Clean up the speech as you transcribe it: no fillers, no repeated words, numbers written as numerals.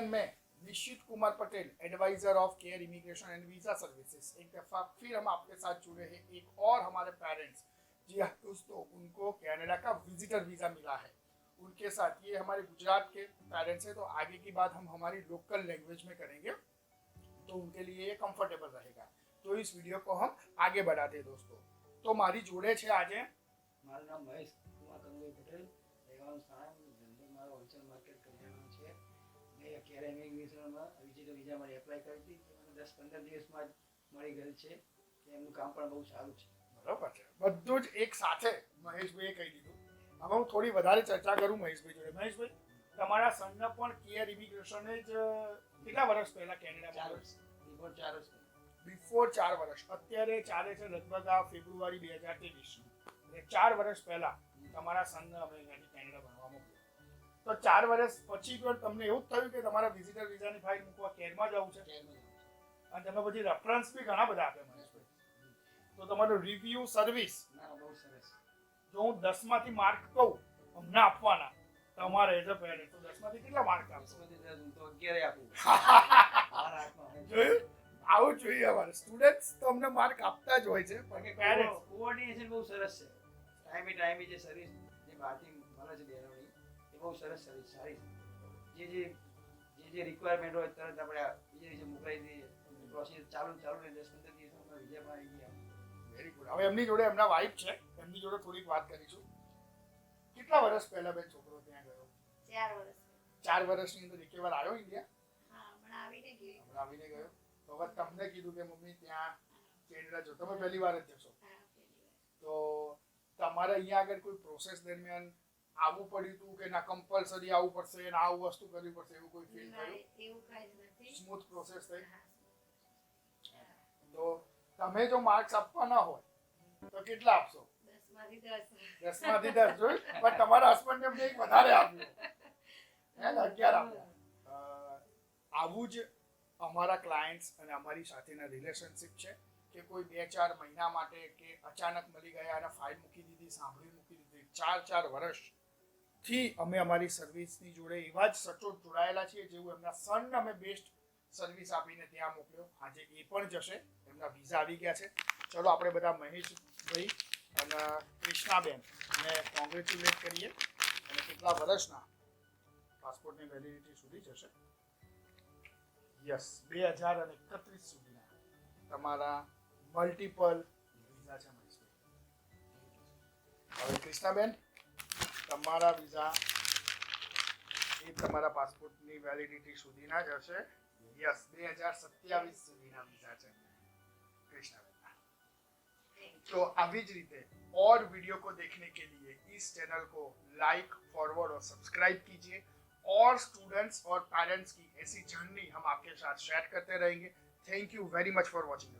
Ben मैं Nishchit Kumar Patel, advisor of care immigration and visa services, एक दफा फिर हम आपके साथ जुड़े हैं। एक और हमारे पेरेंट्स, जी हाँ दोस्तों, उनको कनाडा का विजिटर वीजा मिला है। उनके साथ ये हमारे गुजरात के पेरेंट्स हैं, तो आगे की बात हम हमारी लोकल लैंग्वेज में करेंगे, तो उनके लिए ये कंफर्टेबल रहेगा। तो इस वीडियो को हम आगे बढ़ाते हैं दोस्तों। तो मारी जोड़े छे આજે મારું નામ મહેશ કુમાર કંગોઈ પટેલ, રહેવાનું સ્થાન ધંધો મારો હોલસેલ માર્કેટ કલ્યાણ છે। મેં કેર ઇમિગ્રેશનમાં વિઝિટર વિઝા માટે એપ્લાય કરી હતી, તો મને 10-15 દિવસમાં જ મળી ગયેલ છે કે એમનું કામ પણ બહુ સારું છે। બરોબર છે, બધું જ એક સાથે મહેશભાઈએ કહી દીધું। હવે હું થોડી વધારે ચર્ચા કરું મહેશભાઈ જોડે। મહેશભાઈ, તમારા સનને પણ કેર ઇમિગ્રેશને જ કેટલા વર્ષ પહેલા કેનેડામાં? 4 વર્ષ બિફોર 4 વર્ષ, અત્યારે ચાલે છે લગભગ આ ફેબ્રુઆરી 2023, એટલે 4 વર્ષ પહેલા તમારા સનને અમે અહીંયાથી કેનેડા ભણવા મોકલ્યો। તો 4 વર્ષ પછી પણ તમને એવું જ થયું કે તમારા વિઝિટર વિઝાની ફાઇલ મૂકવા કેરમાં જવું છે, અને તમે પછી રેફરન્સ બી ઘણા બધા આપ્યા મહેશભાઈ। તો તમારો રિવ્યુ સર્વિસ બહુ સરસ। જો હું 10 માંથી માર્ક કહું અમને આપવાના, તમારે એઝ અ પેરેન્ટ તો 10 માંથી કેટલા માર્ક આપશો? 10 માંથી હું તો 11 આપું। જોયું, આવું જોઈએ અમારે સ્ટુડન્ટ્સ તો અમને માર્ક આપતા જ હોય છે, પણ પેરેન્ટ્સ કોઓર્ડિનેશન બહુ સરસ છે। ટાઈમે જે સર્વિસ જે બહારથી મળે છે બેરોની, એ બહુ સરસ સર્વિસ, સારી છે। જે રિક્વાયરમેન્ટ હોય તરત આપણે વિઝા મોકલાવી દઈએ, પ્રોસેસ ચાલુ ને 10-15 દિવસમાં વિઝા પણ આવી ગયા। Very good. હવે એમની જોડે એમના વાઇફ છે, એમની જોડે થોડીક વાત કરીશું। કેટલા વર્ષ પહેલા બે છોકરો ત્યાં ગયો? 4 વર્ષ। 4 વર્ષની અંદર એક વાર આવ્યો ઇન્ડિયા? હા, હમણાં આવીને ગયો। તો હવે તમને કીધું કે મમ્મી ત્યાં કેનેડા જો, તમે પહેલી વાર જ જશો, તો તમારે અહીંયા આગળ કોઈ પ્રોસેસ દરમિયાન આવવું પડ્યું હતું કે ના કમ્પલસરી આવવું પડશે ને આવું વસ્તુ કરવી પડશે, એવું કોઈ ફીલ થયું? એવું કાંઈ જ નથી, સ્મૂથ પ્રોસેસ થઈ? તો તમે જો માર્ક્સ આપવાના હોય તો કેટલા આપશો? 10 માંથી 10। 10 માંથી 10 જોઈ, પણ તમારા હસબન્ડને અમને એક વધારે આપ્યું, હે 11 આપ્યા। આવું જ અમારા ક્લાયન્ટ્સ અને અમારી સાથેના રિલેશનશિપ છે કે કોઈ 2-4 મહિના માટે કે અચાનક મળી ગયા અને ફાઇલ મૂકી દીધી, સાંભળી મૂકી દીધી, 4 વર્ષથી અમે અમારી સર્વિસની જોડે એવા જ સચોટ જોડાયેલા છીએ જેવું એમના સનને અમે બેસ્ટ સર્વિસ આપીને ત્યાં મોકલ્યો। આજે એ પણ જશે, એમના વિઝા આવી ગયા છે। ચલો આપણે બધા મહેશભાઈ અને કૃષ્ણાબેન ને કોંગ્રેચ્યુલેટ કરીએ, અને કેટલા વર્ષના પાસપોર્ટની વેલિડિટી સુધી જશે? યસ, 2031 સુધીના તમારા મલ્ટિપલ વિઝા છે મહેશભાઈ। હવે કૃષ્ણાબેન, તમારા વિઝા એ તમારા પાસપોર્ટની વેલિડિટી સુધીના જ હશે। યસ, 2027 સુધીના વિઝા છે कृष्णाबेन। तो अभी रीते और वीडियो को देखने के लिए इस चैनल को लाइक, फॉरवर्ड और सब्सक्राइब कीजिए, और स्टूडेंट्स और पेरेंट्स की ऐसी जर्नी हम आपके साथ शेयर करते रहेंगे। Thank you very much for watching.